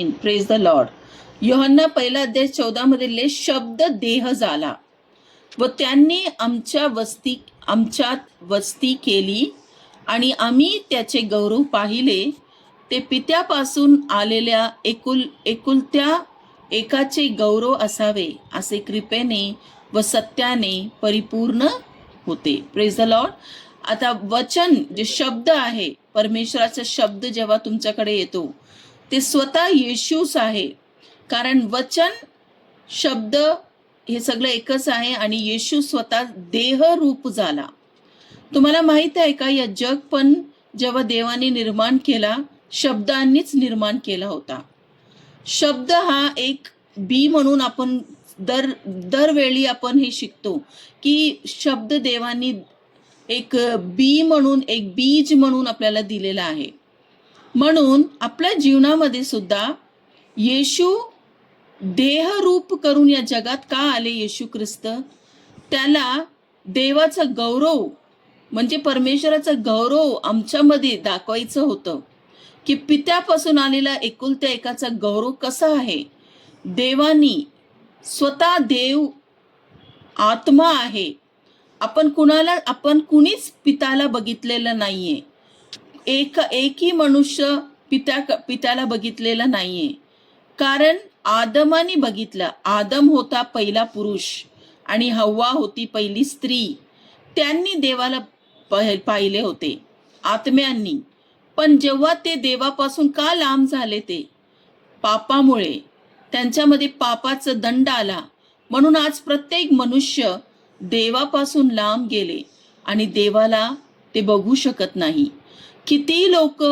Praise the Lord. Yohanna पहिला अध्याय 14 मध्ये शब्द देह झाला व त्यांनी आमच्यात वस्ती केली आणि आम्ही त्याचे गौरव पाहिले. ते पित्यापासून आलेल्या एकुलत्या एकाचे गौरव असावे, असे कृपेने व सत्याने परिपूर्ण होते. Praise the Lord. आता वचन जे शब्द आहे, परमेश्वराचा शब्द जेव्हा तुमच्याकडे येतो ते स्वतः येशूच आहे. कारण वचन शब्द हे सगळं एकच आहे आणि येशू स्वतः देह रूप झाला. तुम्हाला माहित आहे का, या जग पण जेव्हा देवाने निर्माण केला, शब्दांनीच निर्माण केला होता. शब्द हा एक बी म्हणून आपण दरवेळी आपण हे शिकतो की शब्द देवानी एक बी म्हणून, एक बीज म्हणून आपल्याला दिलेला आहे. म्हणून आपल्या जीवनामध्ये सुद्धा येशू देह रूप करून या जगात का आले? येशू ख्रिस्त, त्याला देवाचा गौरव म्हणजे परमेश्वराचा गौरव आमच्यामध्ये दाखवायचं होतं की पित्यापासून आलेला एकुलत्या एकाचा गौरव कसा आहे. देवानी स्वतः देव आत्मा आहे. आपण कुणीच पित्याला बघितलेलं नाहीये. एकही मनुष्य पित्याला बघितलेला नाहीये. कारण आदमाने बघितलं. आदम होता पहिला पुरुष आणि हव्वा होती पहिली स्त्री. त्यांनी देवाला पाहिले होते आत्म्यांनी. पण जेव्हा ते देवापासून का लांब झाले? ते पापामुळे. त्यांच्यामध्ये पापाचा दंड आला. म्हणून आज प्रत्येक मनुष्य देवापासून लांब गेले आणि देवाला ते बघू शकत नाही. किती लोक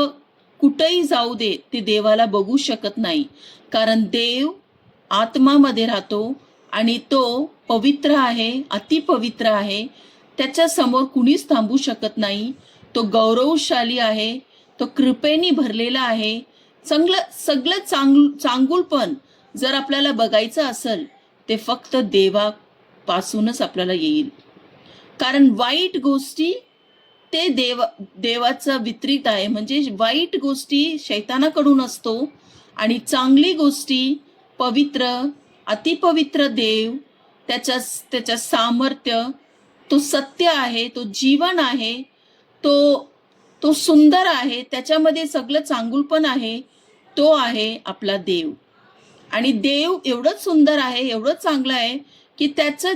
कुठेही जाऊ दे, ते देवाला बघू शकत नाही. कारण देव आत्मामध्ये राहतो आणि तो पवित्र आहे, अतिपवित्र आहे. त्याच्या समोर कुणीच थांबू शकत नाही. तो गौरवशाली आहे, तो कृपेने भरलेला आहे. सगळं चांगुलपण जर आपल्याला बघायचं असेल ते फक्त देवापासूनच आपल्याला येईल. कारण वाईट गोष्टी ते देवाचा विपरीत आहे. म्हणजे वाईट गोष्टी शैतानाकडून असतो आणि चांगली गोष्टी पवित्र, अतिपवित्र देव, त्याच्या सामर्थ्य, तो सत्य आहे, तो जीवन आहे, तो सुंदर आहे, त्याच्यामध्ये सगळं चांगुलपण आहे. तो आहे आपला देव. आणि देव एवढंच सुंदर आहे, एवढंच चांगलं आहे की त्याचं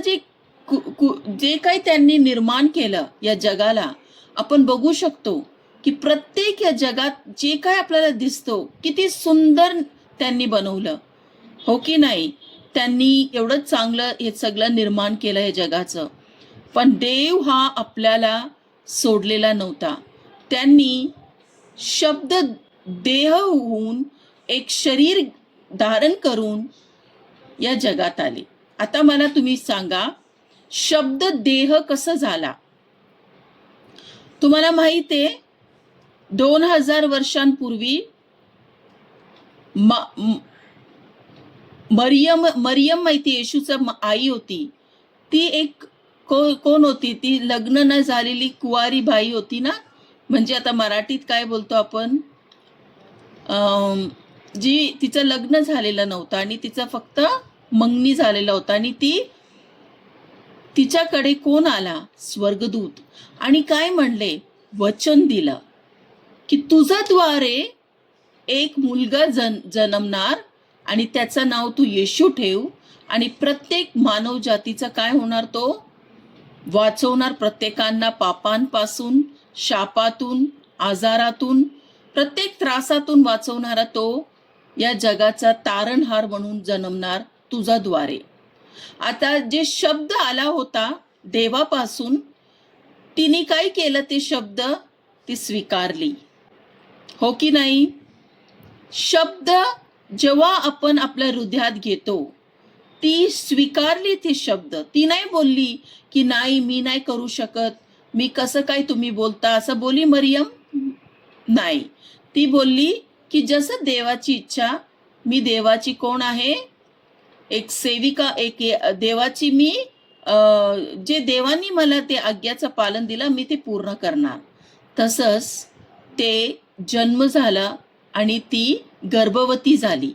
जे काही त्यांनी निर्माण केलं या जगाला, आपण बघू शकतो की प्रत्येक या जगात जे काय आपल्याला दिसतो किती सुंदर त्यांनी बनवलं, हो की नाही? त्यांनी एवढंच चांगलं हे सगळं निर्माण केलं हे जगाचं. पण देव हा आपल्याला सोडलेला नव्हता. त्यांनी शब्द देह होऊन एक शरीर धारण करून या जगात आले. आता मला तुम्ही सांगा, शब्द देह कसं झाला? तुम्हाला माहित आहे 2000 वर्षांपूर्वी मरियम माहिती, येशूचा आई होती. ती एक कोण होती? ती लग्न न झालेली कुवारी बाई होती ना. म्हणजे आता मराठीत काय बोलतो आपण, जी तिचं लग्न झालेलं नव्हतं आणि तिचं फक्त मंगनी झालेला होता. आणि तिच्याकडे कोण आला? स्वर्गदूत. आणि काय म्हणले? वचन दिलं की तुझ्याद्वारे एक मुलगा जन्मणार आणि त्याचं नाव तू येशू ठेव आणि प्रत्येक मानव जातीचा काय होणार? तो वाचवणार. प्रत्येकांना पापांपासून, शापातून, आजारातून, प्रत्येक त्रासातून वाचवणारा तो या जगाचा तारणहार म्हणून जन्मणार तुझ्याद्वारे. आता जे शब्द आला होता देवापासून, तिने काय केलं? ते शब्द ती स्वीकारली, हो की नाही? शब्द जेव्हा आपण आपल्या हृदयात घेतो, ती स्वीकारली ती शब्द. ती नाही बोलली की नाही मी नाही करू शकत, मी कसं काय तुम्ही बोलता, असं बोली मरियम? नाही. ती बोलली की जसं देवाची इच्छा, मी देवाची कोण आहे? एक सेविका, एक देवाची मी, जे देवानी मला ते आज्ञाचं पालन दिलं मी ते पूर्ण करणार. तसंच ते जन्म झाला आणि ती गर्भवती झाली.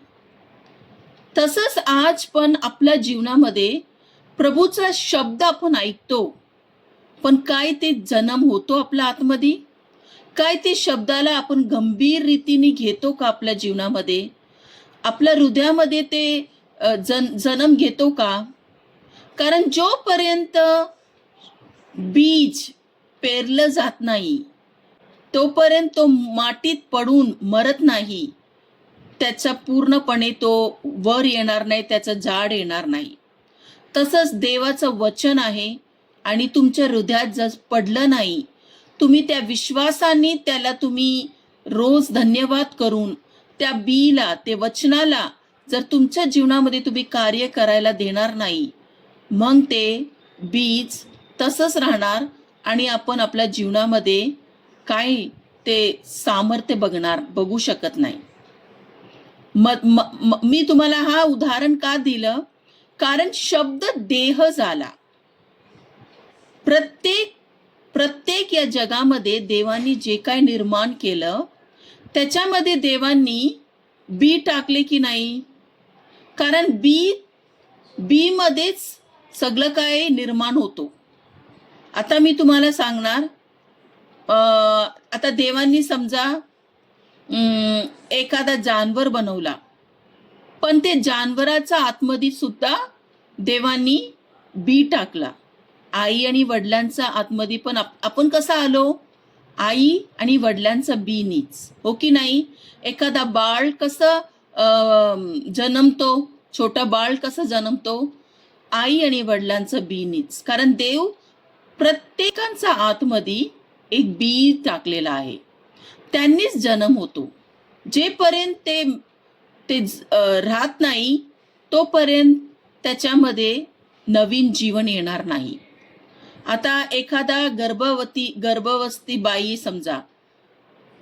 तसंच आज पण आपल्या जीवनामध्ये प्रभूचा शब्द आपण ऐकतो, पण काय ते जन्म होतो आपल्या आतमध्ये? काय ते शब्दाला आपण गंभीर रीतीने घेतो का आपल्या जीवनामध्ये? आपल्या हृदयामध्ये ते जन्म घेतो का? कारण जोपर्यंत बीज पेरलं जात नाही, तोपर्यंत तो मातीत पडून मरत नाही, त्याचा पूर्णपणे तो वर येणार नाही, त्याचं झाड येणार नाही. तसंच देवाचं वचन आहे आणि तुमच्या हृदयात जर पडलं नाही, तुम्ही त्या विश्वासाने त्याला तुम्ही रोज धन्यवाद करून त्या बीला, ते वचनाला जर तुमच्या जीवनामध्ये तुम्ही कार्य करायला देणार नाही, मग ते बीज तसंच राहणार आणि आपण आपल्या जीवनामध्ये काय ते सामर्थ्य बघू शकत नाही. मी तुम्हाला हा उदाहरण का दिलं? कारण शब्द देह झाला. प्रत्येक या जगामध्ये देवानी जे काय निर्माण केलं, त्याच्यामध्ये देवांनी बी टाकले की नाही? कारण बी मध्येच सगळं काय निर्माण होतो. आता मी तुम्हाला सांगणार, आता देवांनी समजा एखादा जानवर बनवला, पण ते जानवराचा आतमध्ये सुद्धा देवांनी बी टाकला. आई आणि वडिलांचा आतमध्ये पण आपण कसं आलो? आई आणि वडिलांचा बीनीच, हो की नाही? एखादा बाळ कसं जन्मतो, छोटा बाळ कसं जन्मतो? आई आणि वडिलांचं बीनीच. कारण देव प्रत्येकांचा आतमध्ये एक बी टाकलेला आहे, त्यांनीच जन्म होतो. जेपर्यंत ते राहत नाही, तोपर्यंत त्याच्यामध्ये नवीन जीवन येणार नाही. आता एखादा गर्भवती बाई समजा,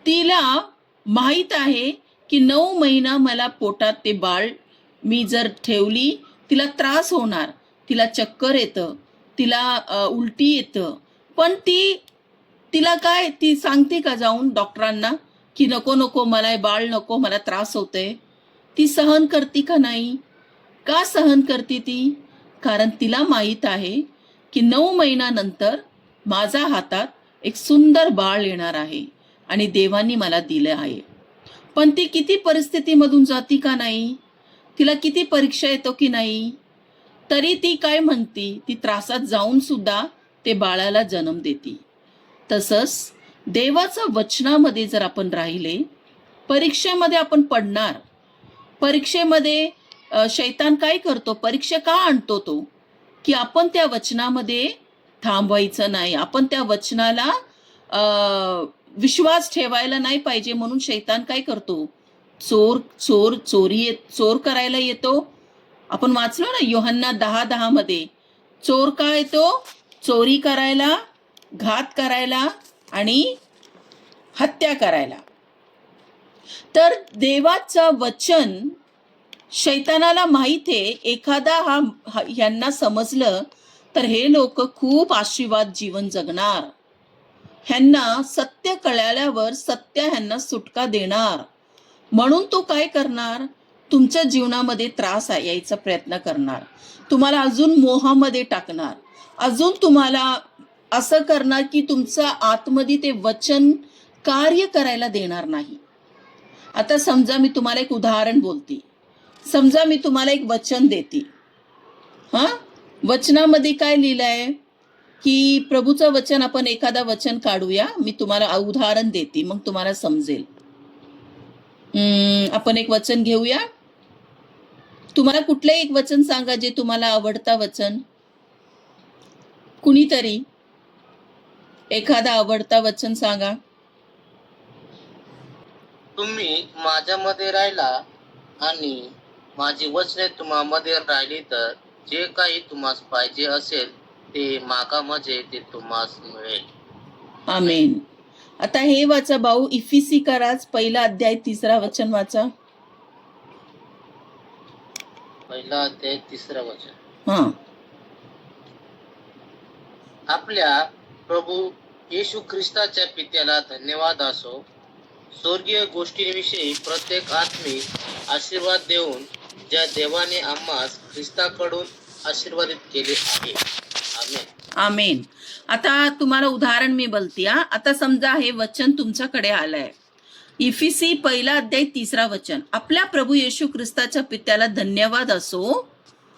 तिला माहीत आहे की 9 महिना मला पोटात ते बाळ मी जर ठेवली, तिला त्रास होणार, तिला चक्कर येतं, तिला उलटी येतं, पण तिला काय, ती सांगते का जाऊन डॉक्टरांना की नको नको, मला हे बाळ नको, मला त्रास होतोय? ती सहन करते का नाही? का सहन करते ती? कारण तिला माहीत आहे की 9 महिन्यानंतर माझ्या हातात एक सुंदर बाळ येणार आहे आणि देवानी मला दिलं आहे. पण ती किती परिस्थितीमधून जाती का नाही? तिला किती परीक्षा येतो की नाही? तरी ती काय म्हणती, ती त्रासात जाऊन सुद्धा ते बाळाला जन्म देते. तसंच देवाच्या वचनामध्ये जर आपण राहिले, परीक्षेमध्ये आपण पडणार. परीक्षेमध्ये शैतान काय करतो? परीक्षा का आणतो तो? की आपण त्या वचनामध्ये थांबवायचं नाही, आपण त्या वचनाला विश्वास ठेवायला नाही पाहिजे, म्हणून शैतान काय करतो? चोर करायला येतो. आपण वाचलो ना योहन्ना 10:10 मध्ये, चोर का येतो? चोरी करायला, घात करायला आणि हत्या करायला. तर देवाचं वचन शैतानाला माहित आहे, एखादा ह्यांना समजलं तर हे लोक खूप आशीर्वाद जीवन जगणार. ह्यांना सत्य कळल्यावर सत्य ह्यांना सुटका देणार. म्हणून तो काय करणार? तुमच्या जीवनामध्ये त्रास यायचा प्रयत्न करणार, तुम्हाला अजून मोहामध्ये टाकणार, अजून तुम्हाला असं करणार की तुमचं आतमध्ये ते वचन कार्य करायला देणार नाही. आता समजा मी तुम्हाला एक उदाहरण बोलते. समजा मी तुम्हाला एक वचन देते. वचनामध्ये काय लिहिलंय की प्रभूचं वचन, आपण एखादा वचन काढूया, मी तुम्हाला उदाहरण देते, मग तुम्हाला समजेल. आपण एक वचन घेऊया. तुम्हाला कुठलं एक वचन सांगा जे तुम्हाला आवडता वचन. कुणीतरी एखादा आवडता वचन सांगा. तुम्ही माझ्यामध्ये राहिला आणि माझी वचने तुम्हामध्ये राहिली, तर जे काही तुम्हाला पाहिजे असेल ते मागा, म्हणजे ते तुम्हाला मिळेल. आमेन. आता हे वाचा भाऊ, इफिसिकरास 1 अध्याय 3 वचन वाचा. 1 अध्याय 3 वचन. हा. आपल्या प्रभू येशू ख्रिस्ताच्या पित्याला धन्यवाद असो, स्वर्गीय गोष्टींविषयी प्रत्येक आत्मिक आशीर्वाद देऊन ज्या देवाने आम्हास ख्रिस्ताकडून आशीर्वादित केले आहे. आमेन. आमेन. आता तुम्हाला उदाहरण मी बोलते. आता समजा हे वचन तुमच्याकडे आलंय. इफिसी 1 अध्याय 3 वचन. आपल्या प्रभू येशू ख्रिस्ताच्या पित्याला धन्यवाद असो.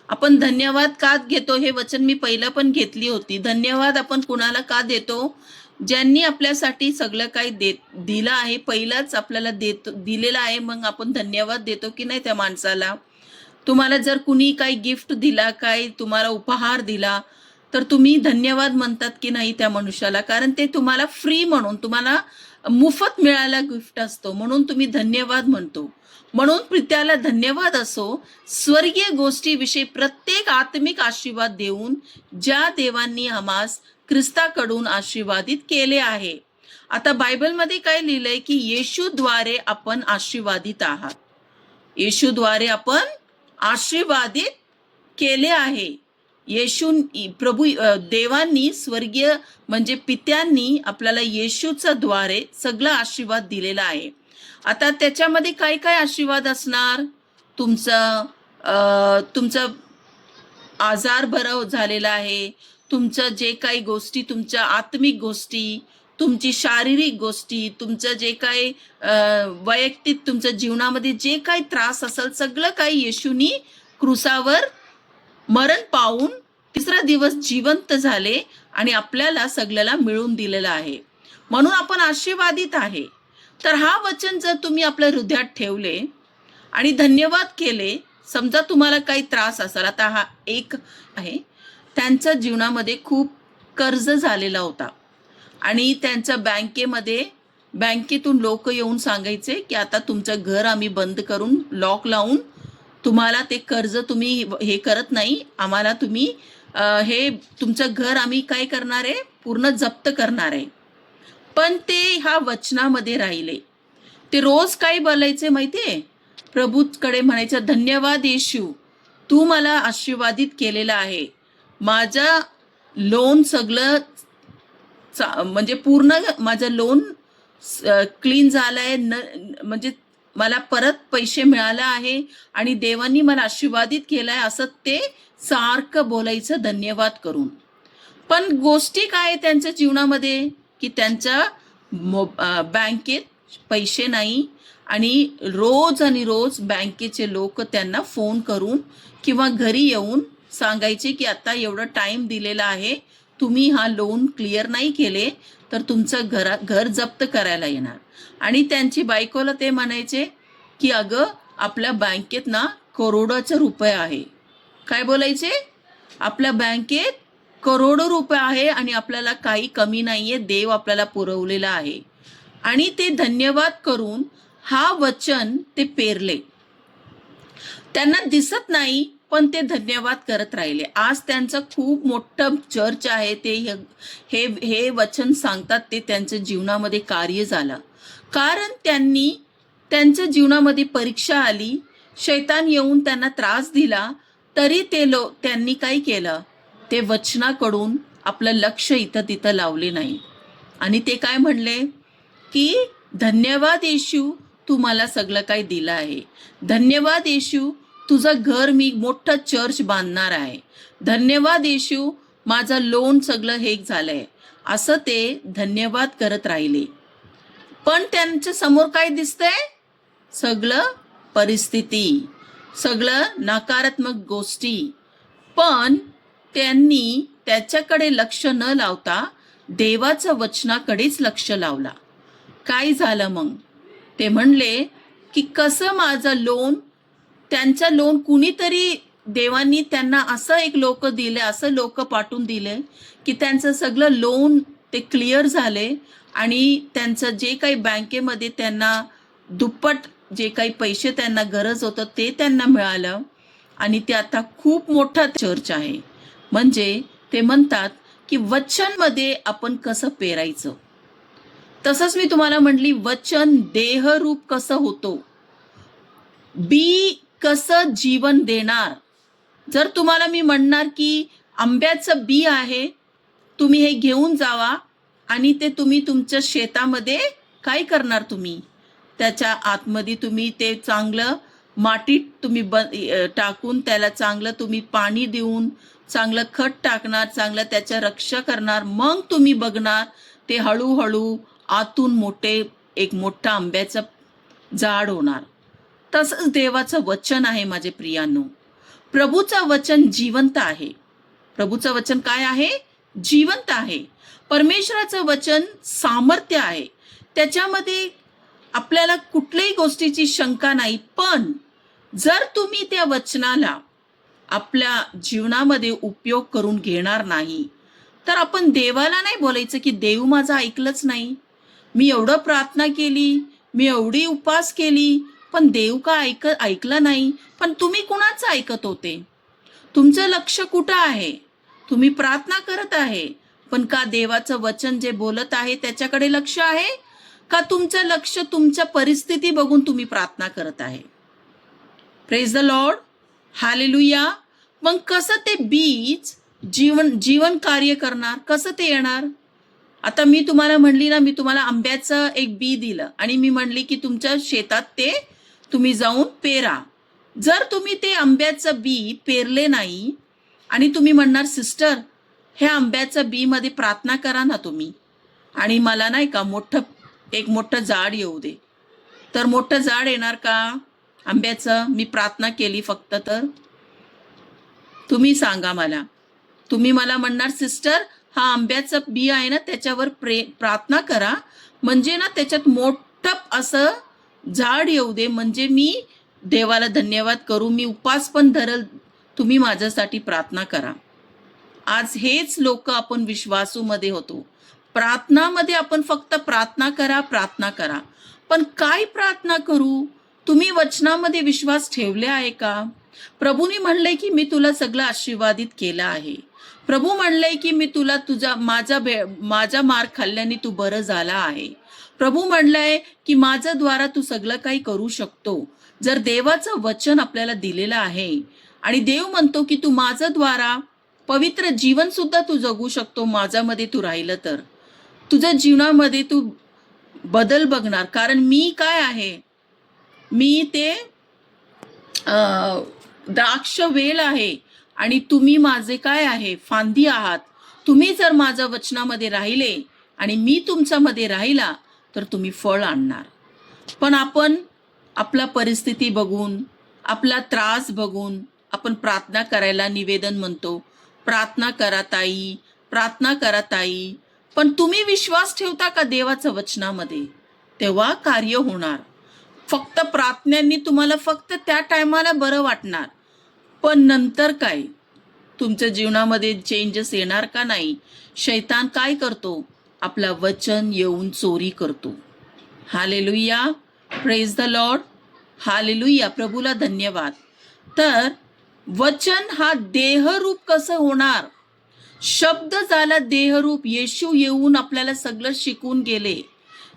आपण धन्यवाद का घेतो हे वचन मी पहिलं पण घेतली होती. धन्यवाद आपण कुणाला का देतो? ज्यांनी आपल्यासाठी सगळं काही दिलं आहे, पहिलाच आपल्याला दिलेलं आहे, मग आपण धन्यवाद देतो की नाही त्या माणसाला. तुम्हाला जर कुणी काही गिफ्ट दिला, काही तुम्हाला उपहार दिला, तर तुम्ही धन्यवाद म्हणतात की नाही त्या मनुष्याला? कारण ते तुम्हाला फ्री म्हणून, तुम्हाला मोफत मिळाला गिफ्ट असतो, म्हणून तुम्ही धन्यवाद म्हणतो. म्हणून पित्याला धन्यवाद असो स्वर्गीय गोष्टीविषयी प्रत्येक आत्मिक आशीर्वाद देऊन ज्या देवांनी आम्हास ख्रिस्ताकडून आशीर्वादित केले आहे. आता बायबलमध्ये काय लिहिलंय की येशूद्वारे आपण आशीर्वादित आहात. येशूद्वारे आपण आशीर्वादित केले आहे. येशू प्रभू देवांनी स्वर्गीय म्हणजे पित्यांनी आपल्याला येशूच्या द्वारे सगळं आशीर्वाद दिलेला आहे. आता त्याच्यामध्ये काय काय आशीर्वाद असणार? तुमचं आजार बरं झालेला आहे, तुमचं जे काही गोष्टी, तुमच्या आत्मिक गोष्टी, तुमची शारीरिक गोष्टी, तुमचं जे काही वैयक्तिक तुमच्या जीवनामध्ये जे काही त्रास असेल, सगळं काही येशूनी क्रुसावर मरण पावून 3रा दिवस जिवंत झाले आणि आपल्याला सगळ्याला मिळून दिलेलं आहे. म्हणून आपण आशीर्वादित आहे. तर हा वचन जर तुम्ही आपल्या हृदयात ठेवले आणि धन्यवाद केले, समजा तुम्हाला काही त्रास असेल, आता हा एक आहे, त्यांच्या जीवनामध्ये खूप कर्ज झालेला होता आणि त्यांच्या बँकेतून लोक येऊन सांगायचे की आता तुमचं घर आम्ही बंद करून लॉक लावून तुम्हाला ते कर्ज तुम्ही हे करत नाही, आम्हाला तुम्ही हे तुमचं घर आम्ही काय करणार आहे, पूर्ण जप्त करणार आहे. पण ते ह्या वचनामध्ये राहिले. ते रोज काय बोलायचे माहितीये? प्रभूकडे म्हणायचं, धन्यवाद येशू, तू मला आशीर्वादित केलेलं आहे. माझं लोन सगळं म्हणजे पूर्ण माझं लोन क्लीन झालंय, म्हणजे मला परत पैसे मिळाले आहे आणि देवांनी मला आशीर्वादित केलाय, असं ते सारखं बोलायचं धन्यवाद करून. पण गोष्टी काय त्यांच्या जीवनामध्ये की त्यांच्या बँकेत पैसे नाही आणि रोज बँकेचे लोक त्यांना फोन करून किंवा घरी येऊन सांगायचे की आता एवढं टाइम दिलेला आहे, तुम्ही हा लोन क्लिअर नाही केले तर तुमचं घर जप्त करायला येणार. आणि त्यांची बायकोला ते म्हणायचे की अगं आपल्या बँकेत ना करोडोचे रुपये आहे. काय बोलायचे? आपल्या बँकेत करोडो रुपये आहे आणि आपल्याला काही कमी नाहीये, देव आपल्याला पुरवलेला आहे. आणि ते धन्यवाद करून हा वचन ते पेरले. त्यांना दिसत नाही पण ते धन्यवाद करत राहिले. आज त्यांचं खूप मोठं चर्च आहे. ते हे वचन सांगतात, ते त्यांच्या जीवनामध्ये कार्य झालं. कारण त्यांच्या जीवनामध्ये परीक्षा आली, शैतान येऊन त्यांना त्रास दिला, तरी त्यांनी काय केलं? ते वचनाकडून आपलं लक्ष इथं तिथं लावले नाही आणि ते काय म्हणले की धन्यवाद येशू, तू मला सगळं काही दिलं आहे. धन्यवाद येशू, तुझं घर मी मोठं चर्च बांधणार आहे. धन्यवाद येशू, माझं लोन सगळं हे झालंय. असं ते धन्यवाद करत राहिले. पण त्यांच्या समोर काय दिसतंय? सगळं परिस्थिती, सगळं नकारात्मक गोष्टी. पण त्यांनी त्याच्याकडे लक्ष न लावता देवाच्या वचनाकडेच लक्ष लावला. काय झालं मग? ते म्हणले की कसं माझं लोन, त्यांचं लोन कुणीतरी देवांनी त्यांना असं एक लोक दिले, असं लोक पाठवून दिले की त्यांचं सगळं लोन ते क्लिअर झाले आणि त्यांचं जे काही बँकेमध्ये त्यांना दुप्पट जे काही पैसे त्यांना गरज होतं ते त्यांना मिळालं आणि ते आता खूप मोठा चर्च आहे. म्हणजे ते म्हणतात की वचनमध्ये आपण कसं पेरायचं. तसंच मी तुम्हाला म्हटली, वचन देहरूप कसं होतो, बी कसं जीवन देणार. जर तुम्हाला मी म्हणणार की आंब्याचं बी आहे, तुम्ही हे घेऊन जावा आणि ते तुम्ही तुमच्या शेतामध्ये काय करणार? तुम्ही त्याच्या आतमध्ये तुम्ही ते चांगलं मातीत तुम्ही टाकून त्याला चांगलं तुम्ही पाणी देऊन चांगलं खत टाकणार, चांगलं त्याच्या रक्षा करणार, मग तुम्ही बघणार ते हळूहळू आतून एक मोठा आंब्याचं झाड होणार. तसंच देवाचं वचन आहे माझे प्रियांनो. प्रभूचं वचन जिवंत आहे. प्रभूचं वचन काय आहे? जिवंत आहे. परमेश्वराचं वचन सामर्थ्य आहे. त्याच्यामध्ये आपल्याला कुठल्याही गोष्टीची शंका नाही. पण जर तुम्ही त्या वचनाला आपल्या जीवनामध्ये उपयोग करून घेणार नाही, तर आपण देवाला नाही बोलायचं की देव माझं ऐकलंच नाही, मी एवढं प्रार्थना केली, मी एवढी उपवास केली, पण देव का ऐकलं नाही. पण तुम्ही कुणाचं ऐकत होते? तुमचं लक्ष कुठं आहे? तुम्ही प्रार्थना करत आहे, पण का देवाचं वचन जे बोलत आहे त्याच्याकडे लक्ष आहे? का तुमचं लक्ष तुमच्या परिस्थिती बघून तुम्ही प्रार्थना करत आहे? Praise the Lord, hallelujah. मग कसं ते बीज जीवन कार्य करणार? कसं ते येणार? आता मी तुम्हाला म्हणली ना, मी तुम्हाला आंब्याचं एक बी दिलं आणि मी म्हणली की तुमच्या शेतात ते तुम्ही जाऊन पेरा. जर तुम्ही ते आंब्याचं बी पेरले नाही आणि तुम्ही म्हणणार सिस्टर ह्या आंब्याचं बी मध्ये प्रार्थना करा ना तुम्ही, आणि मला नाही का एक मोठं झाड येऊ दे, तर मोठं झाड येणार का आंब्याचं? मी प्रार्थना केली फक्त तर? तुम्ही सांगा मला. तुम्ही मला म्हणणार सिस्टर हा आंब्याचं बी आहे ना त्याच्यावर प्रार्थना करा, म्हणजे ना त्याच्यात मोठं असं झाड येऊ दे, म्हणजे मी देवाला धन्यवाद करू, मी उपवास पण धरल, तुम्ही माझ्यासाठी प्रार्थना करा. आज हेच लोक आपण विश्वासूमध्ये होतो. प्रार्थनामध्ये आपण फक्त प्रार्थना करा. पण काय प्रार्थना करू? तुम्ही वचनामध्ये विश्वास ठेवले आहे का? प्रभूने म्हणलंय की मी तुला सगळं आशीर्वादित केलं आहे. प्रभू म्हणलंय की मी तुला माझा मार खाल्ल्याने तू बरं झाला आहे. प्रभू म्हणलंय की माझ्या द्वारा तू सगळं काही करू शकतो. जर देवाचं वचन आपल्याला दिलेलं आहे आणि देव म्हणतो की तू माझ्या द्वारा पवित्र जीवन सुद्धा तू जगू शकतो, माझ्यामध्ये तू राहिलं तर तुझ्या जीवनामध्ये तू बदल बघणार. कारण मी काय आहे? मी ते द्राक्ष वेल आहे आणि तुम्ही माझे काय आहे? फांदी आहात. तुम्ही जर माझ्या वचनामध्ये राहिले आणि मी तुमच्यामध्ये राहिला तर तुम्ही फळ आणणार. पण आपण आपला परिस्थिती बघून, आपला त्रास बघून आपण प्रार्थना करायला निवेदन म्हणतो, प्रार्थना करा ताई, प्रार्थना करा ताई. पण तुम्ही विश्वास ठेवता का देवाच्या वचनामध्ये? तेव्हा कार्य होणार. फक्त प्रार्थनेने तुम्हाला फक्त त्या टायमाला बरं वाटणार, पण नंतर काय? तुमच्या जीवनामध्ये चेंजेस येणार का नाही? शैतान काय करतो? आपला वचन येऊन चोरी करतो. Hallelujah, praise the Lord, hallelujah. प्रभूला धन्यवाद. तर वचन हा देहरूप कसं होणार? शब्द झाला देहरूप. येशू येऊन आपल्याला सगळं शिकवून गेले.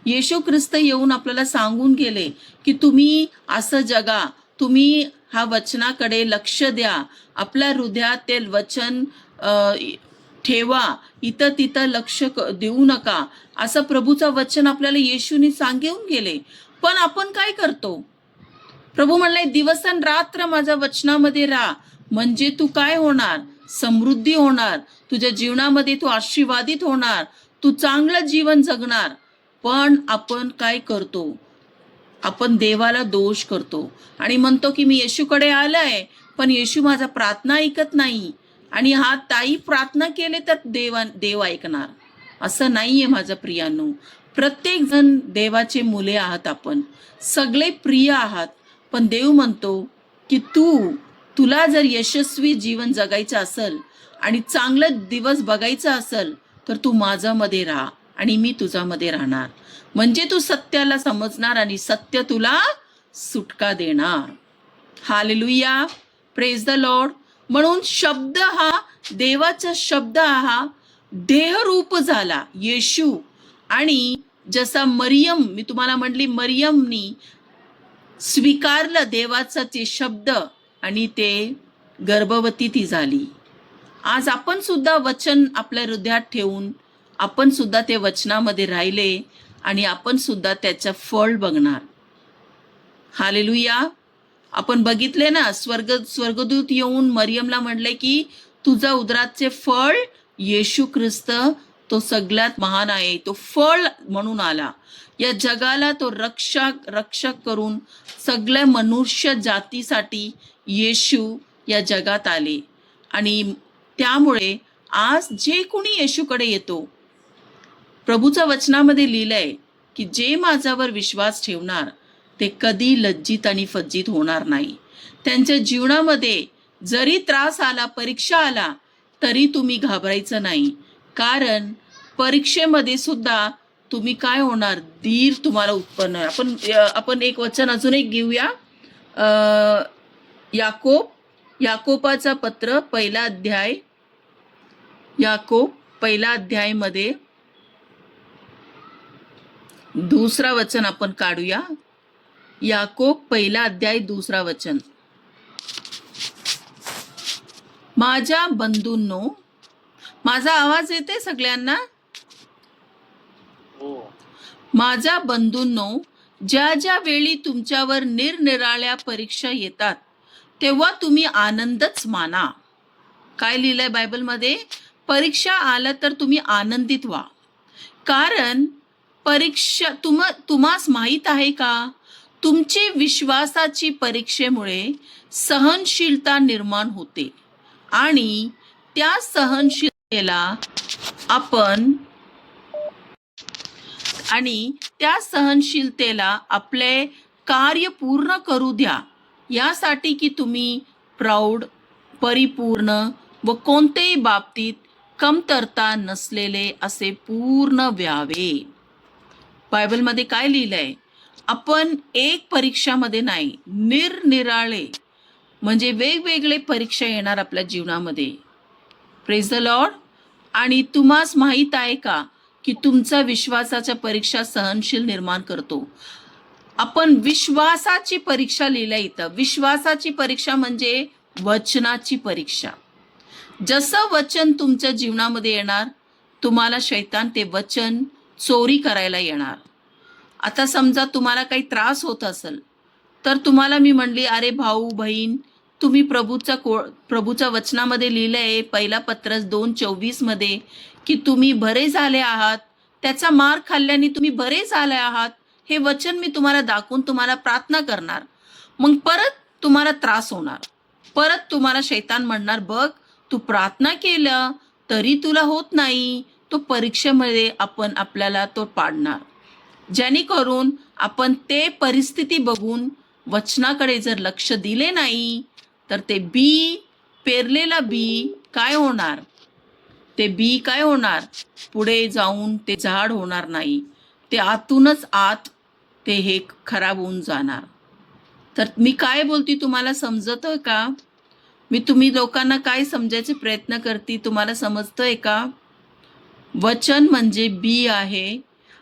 येशू ख्रिस्त येऊन आपल्याला सांगून गेले की तुम्ही असं जगा, तुम्ही हा वचनाकडे लक्ष द्या, आपल्या हृदयात ते वचन ठेवा, इथं तिथं लक्ष देऊ नका, असं प्रभूचं वचन आपल्याला येशूने सांगून गेले. पण आपण काय करतो? प्रभू म्हणले दिवसन रात्र माझ्या वचनामध्ये राहा, म्हणजे तू काय होणार? समृद्धी होणार. तुझ्या जीवनामध्ये तू आशीर्वादित होणार, तू चांगलं जीवन जगणार. पण आपण काय करतो? आपण देवाला दोष करतो आणि म्हणतो की मी येशूकडे आलाय, पण येशू माझा प्रार्थना ऐकत नाही, आणि हा ताई प्रार्थना केले तर देव ऐकणार. असं नाहीये माझ्या प्रियांनो. प्रत्येक जण देवाचे मुले आहात, आपण सगळे प्रिय आहात. पण देव म्हणतो की तुला जर यशस्वी जीवन जगायचं असेल आणि चांगलं दिवस बघायचं असेल तर तू माझ्यामध्ये राहा आणि मी तुझ्यामध्ये राहणार, म्हणजे तू सत्याला समजणार आणि सत्य तुला सुटका देणार. Hallelujah, praise the Lord. म्हणून शब्द हा, देवाचा शब्द हा देहरूप झाला येशू. आणि जसा मी तुम्हाला म्हणली मरियमनी स्वीकारलं देवाचा ते शब्द आणि ते गर्भवती ती झाली. आज आपण सुद्धा वचन आपल्या हृदयात ठेवून आपण सुद्धा ते वचनामध्ये राहिले आणि आपण सुद्धा त्याचं फळ बघणार. हालेलुया. आपण बघितले ना, स्वर्गदूत येऊन मरियमला म्हणले की तुझा उदराचे फळ येशू ख्रिस्त तो सगळ्यात महान आहे, तो फळ म्हणून आला या जगाला, तो रक्षक करून सगळ्या मनुष्य जातीसाठी येशू या जगात आले. आणि त्यामुळे आज जे कोणी येशूकडे येतो, प्रभूच्या वचनामध्ये लिहिलंय की जे माझ्यावर विश्वास ठेवणार ते कधी लज्जित आणि फज्जित होणार नाही. त्यांच्या जीवनामध्ये जरी त्रास आला, परीक्षा आला, तरी तुम्ही घाबरायचं नाही. कारण परीक्षेमध्ये सुद्धा तुम्ही काय होणार, धीर तुम्हाला उत्पन्न होणार. आपण एक वचन अजून एक घेऊया. याकोबाचा पत्र पहिला अध्याय, याकोब पहिला अध्याय मध्ये दुसरा वचन आपण काढूया. याकोब पहिला अध्याय दुसरा वचन. माझ्या बंधूंनो, माझा आवाज येते सगळ्यांना? माझ्या बंधूंनो, ज्या ज्या वेळी तुमच्यावर निरनिराळ्या परीक्षा येतात तेव्हा तुम्ही आनंदच माना. काय लिहिलंय बायबलमध्ये? परीक्षा आलं तर तुम्ही आनंदित व्हा. कारण परीक्षा तुम्हास माहीत आहे का, तुमची विश्वासाची परीक्षेमुळे सहनशीलता निर्माण होते आणि त्या सहनशीलतेला आपले कार्य पूर्ण करू द्या, यासाठी की तुम्ही प्रौढ, परिपूर्ण व कोणत्याही बाबतीत कमतरता नसलेले असे पूर्ण व्हावे. बायबलमध्ये काय लिहिलंय? आपण एक परीक्षामध्ये नाही, निरनिराळे म्हणजे वेगवेगळे परीक्षा येणार आपल्या जीवनामध्ये. Praise the Lord. आणि तुम्हास माहीत आहे का की तुमचा विश्वासाच्या परीक्षा सहनशील निर्माण करतो. आपण विश्वासाची परीक्षा लिहिल्या इथं. विश्वासाची परीक्षा म्हणजे वचनाची परीक्षा. जसं वचन तुमच्या जीवनामध्ये येणार, तुम्हाला शैतान ते वचन चोरी करायला येणार. आता समजा तुम्हाला काही त्रास होत असेल तर तुम्हाला मी म्हणली, अरे भाऊ बहीण, तुम्ही प्रभूच्या वचनामध्ये लिहिलंय पहिला पत्रस 2:24 मध्ये की तुम्ही बरे झाले आहात, त्याचा मार खाल्ल्याने तुम्ही बरे झाले आहात. हे वचन मी तुम्हाला दाखवून तुम्हाला प्रार्थना करणार. मग परत तुम्हाला त्रास होणार, परत तुम्हाला शैतान म्हणणार, बघ तू प्रार्थना केलं तरी तुला होत नाही. तो परीक्षेमध्ये आपल्याला तो पाडणार. जेणेकरून आपण ते परिस्थिती बघून वचनाकडे जर लक्ष दिले नाही तर ते पेरलेला बी काय होणार, ते बी काय होणार, पुढे जाऊन ते झाड होणार नाही. ते आतूनच आत ते हे खराब होऊन जाणार. तर मी काय बोलते तुम्हाला समजतंय का? मी तुम्ही लोकांना काय समजायचे प्रयत्न करते, तुम्हाला समजतंय का? वचन म्हणजे बी आहे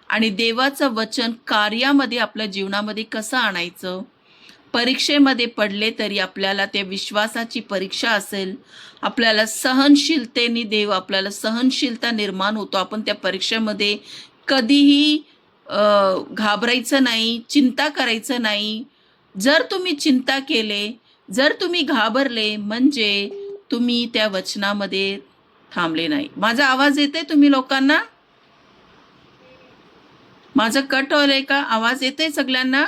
आणि देवाचं वचन कार्यामध्ये आपल्या जीवनामध्ये कसं आणायचं. परीक्षेमध्ये पडले तरी आपल्याला त्या विश्वासाची परीक्षा असेल, आपल्याला सहनशीलतेने देव आपल्याला सहनशीलता निर्माण होतो. आपण त्या परीक्षेमध्ये कधीही घाबरायचं नाही, चिंता करायचं नाही. जर तुम्ही चिंता केले, जर तुम्ही घाबरले, म्हणजे तुम्ही त्या वचनामध्ये थांबले नाही. माझा आवाज येतोय तुम्ही लोकांना? माझं कट होलंय का? आवाज येतोय सगळ्यांना?